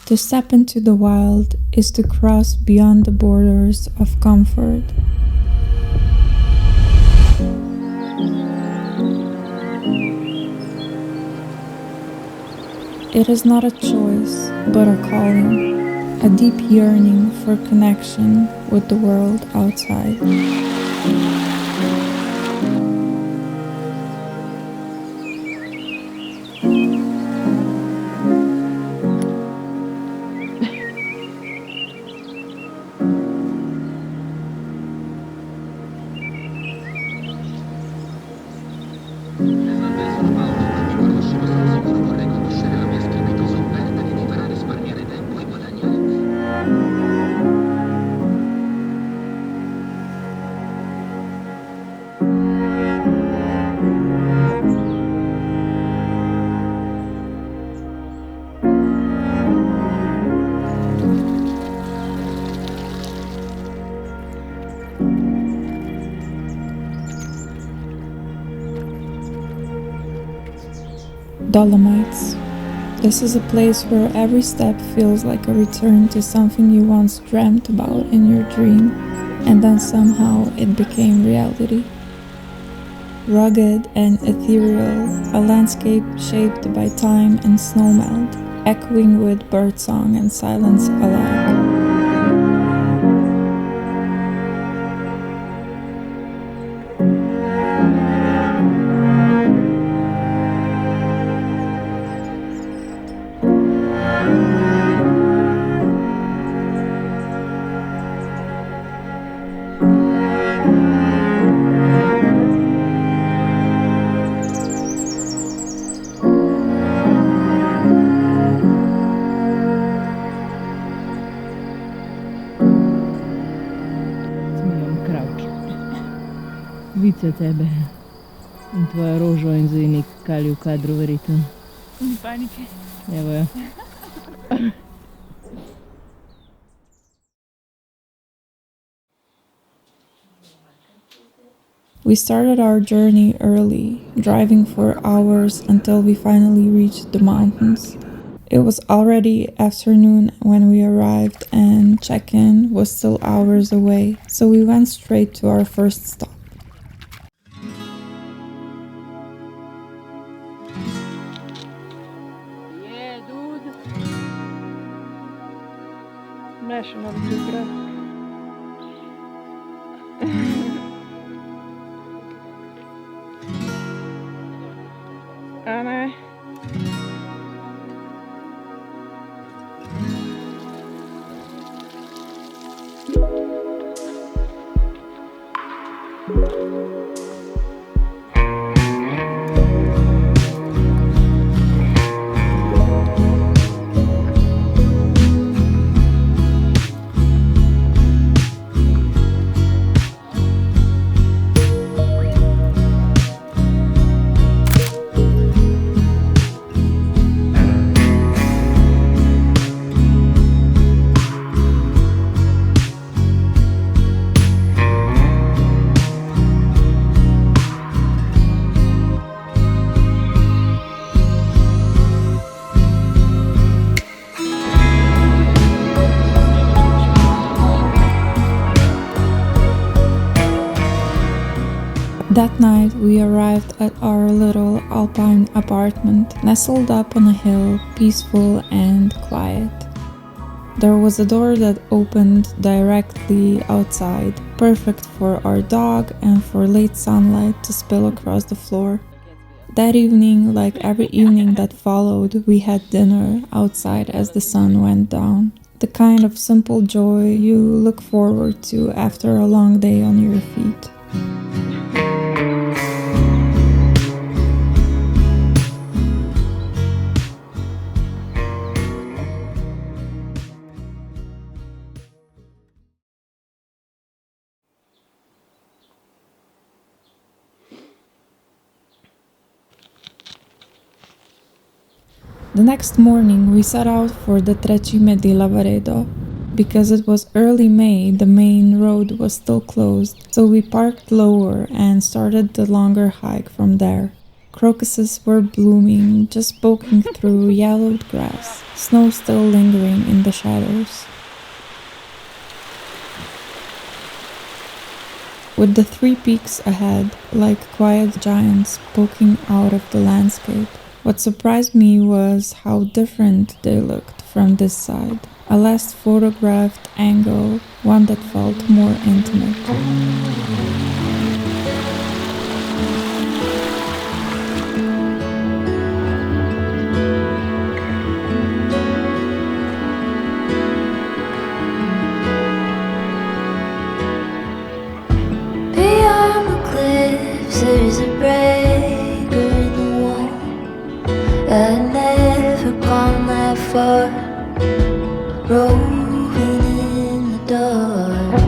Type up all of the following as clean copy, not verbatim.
To step into the wild is to cross beyond the borders of comfort. It is not a choice, but a calling, a deep yearning for connection with the world outside. Dolomites. This is a place where every step feels like a return to something you once dreamt about in your dream, and then somehow it became reality. Rugged and ethereal, a landscape shaped by time and snowmelt, echoing with birdsong and silence alike. Vice tebe in tvojo rožo in zujnik kali v kadru, verjetno. Ni panike. Evo jo. We started our journey early, driving for hours until we finally reached the mountains. It was already afternoon when we arrived and check-in was still hours away, so we went straight to our first stop. National Geographic. A ne. That night we arrived at our little alpine apartment, nestled up on a hill, peaceful and quiet. There was a door that opened directly outside, perfect for our dog and for late sunlight to spill across the floor. That evening, like every evening that followed, we had dinner outside as the sun went down. The kind of simple joy you look forward to after a long day on your feet. The next morning we set out for the Tre Cime di Lavaredo. Because it was early May, the main road was still closed, so we parked lower and started the longer hike from there. Crocuses were blooming, just poking through yellowed grass, snow still lingering in the shadows. With the three peaks ahead, like quiet giants poking out of the landscape, what surprised me was how different they looked from this side. A less photographed angle, one that felt more intimate. Beyond the cliffs, there's a breaker in the wall. I'd never gone that far, roving in the dark.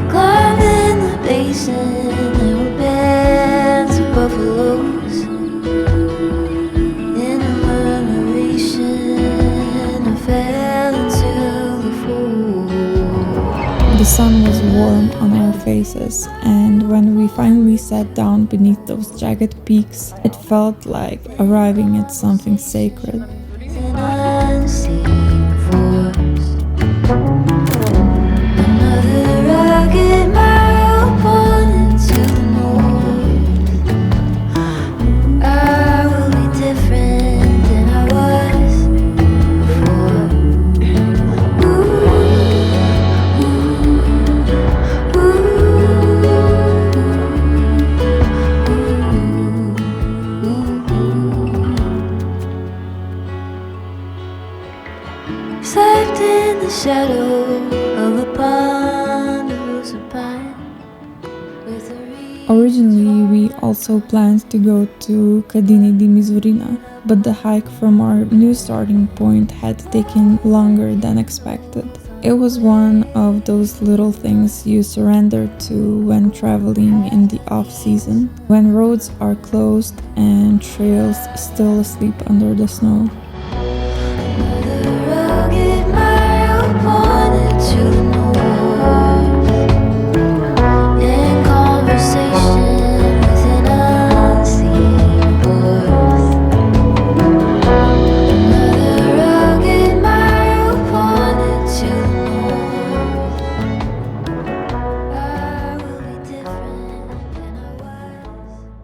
Climbing the basin, there were bands of buffaloes. In a murmuration, I fell into the fold. The sun was warm on our faces, and when we finally sat down beneath those jagged peaks, it felt like arriving at something sacred. An unseen force. Another rugged mile upon into the north. I will be different than I was before. Slept in the shadow of a ponderosa pine with a reed. Originally, we also planned to go to Cadini di Misurina, but the hike from our new starting point had taken longer than expected. It was one of those little things you surrender to when traveling in the off-season, when roads are closed and trails still asleep under the snow. Another rugged mile upon into the north. In conversation with an unseen voice. Another rugged mile upon into the north. I will be different than I was before.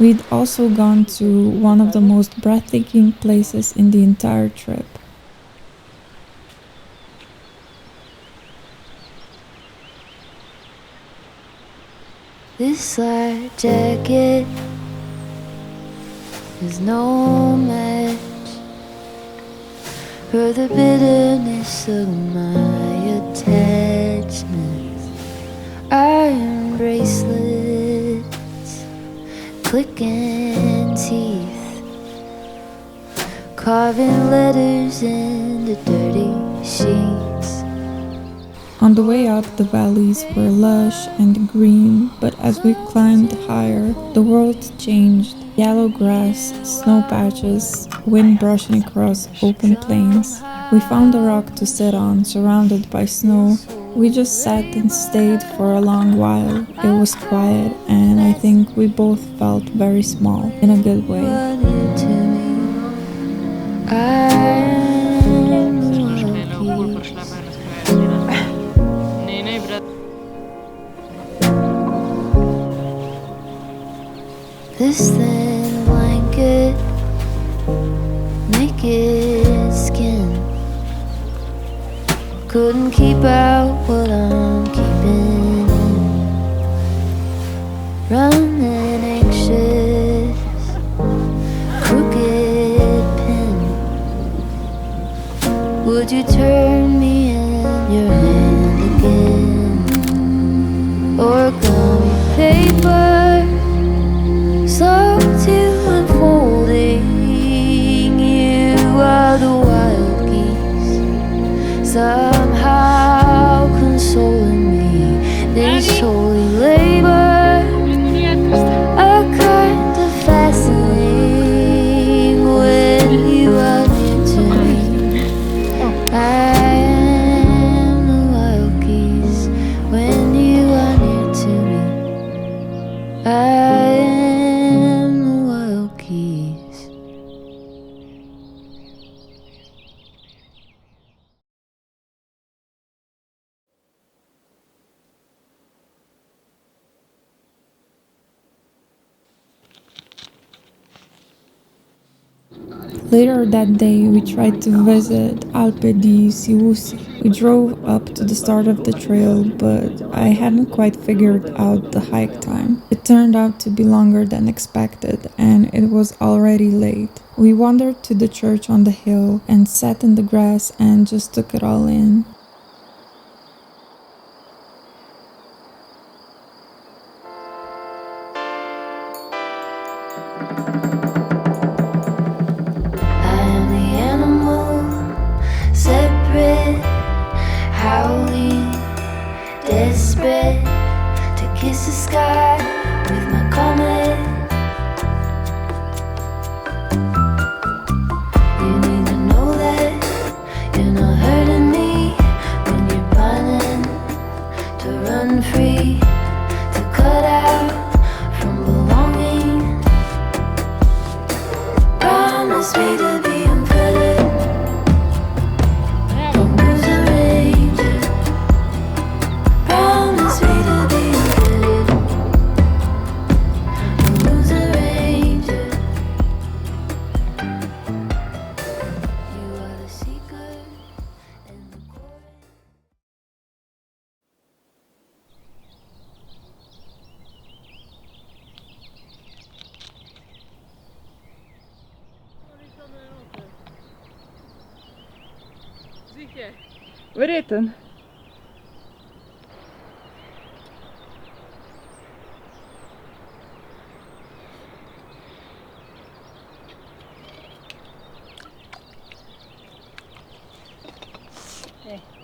We'd also gone to one of the most breathtaking places in the entire trip. This light jacket is no match for the bitterness of my attachments. Iron bracelets, clicking teeth, carving letters into dirty sheets. On the way up, the valleys were lush and green, but as we climbed higher, the world changed. Yellow grass, snow patches, wind brushing across open plains. We found a rock to sit on, surrounded by snow. We just sat and stayed for a long while. It was quiet, and I think we both felt very small, in a good way. This thin blanket, naked skin, couldn't keep out what I'm keeping in. Running anxious, crooked pen. Would you turn me in your hand again? Origami paper, slow to unfolding. You are the wild geese, somehow consoling me. This holy labor, a kind of fascinating when you are Later that day, we tried to visit Alpe di Siusi. We drove up to the start of the trail, but I hadn't quite figured out the hike time. It turned out to be longer than expected, and it was already late. We wandered to the church on the hill and sat in the grass and just took it all in. Desperate to kiss the sky with my comet. You need to know that you're not hurting me when you're planning to run free, to cut out from belonging. Promise me to be unfettered. Don't lose a ranger. Promise me to be unfettered. Don't lose a ranger. You are the seeker and the chorus. Verjeten.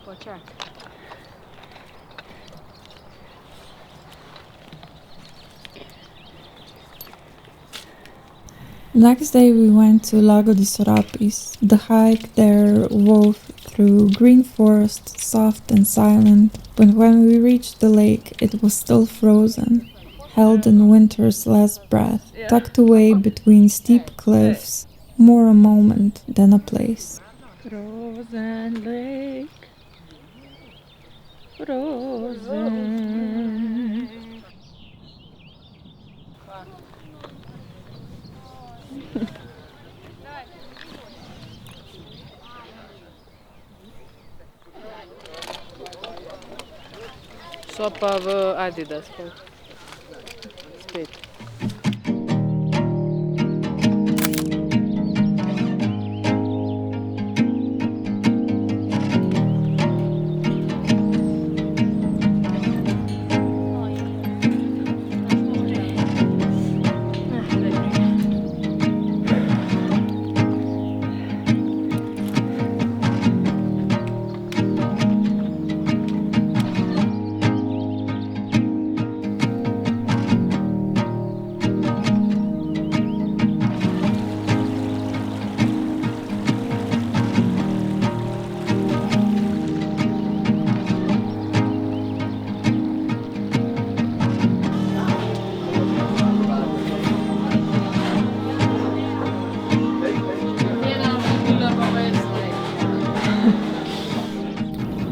Počak. Next day we went to Lago di Sorapis. The hike there wove through green forest, soft and silent, but when we reached the lake it was still frozen, held in winter's last breath, tucked away between steep cliffs, more a moment than a place. Frozen lake. Frozen. Sopa v Adidas. Spet.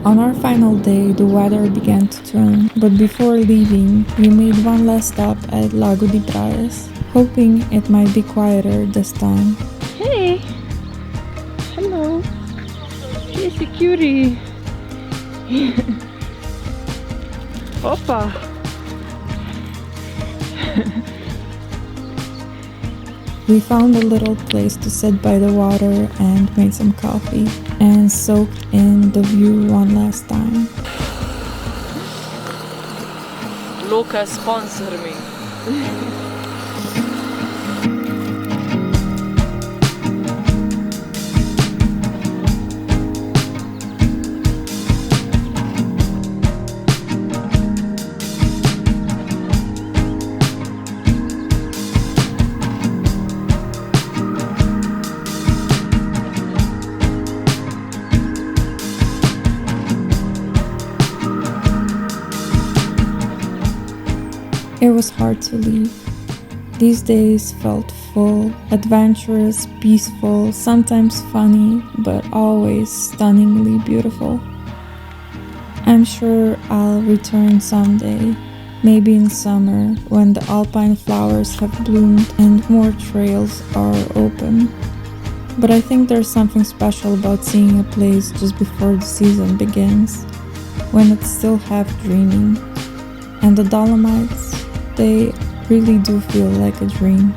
On our final day, the weather began to turn, but before leaving, we made one last stop at Lago di Braies, hoping it might be quieter this time. Hey! Hello! Hey, security! Opa! We found a little place to sit by the water and made some coffee, and soaked in the view one last time. Luka, sponsor me. It was hard to leave. These days felt full, adventurous, peaceful, sometimes funny, but always stunningly beautiful. I'm sure I'll return someday, maybe in summer, when the alpine flowers have bloomed and more trails are open. But I think there's something special about seeing a place just before the season begins, when it's still half dreaming. And the Dolomites, they really do feel like a dream.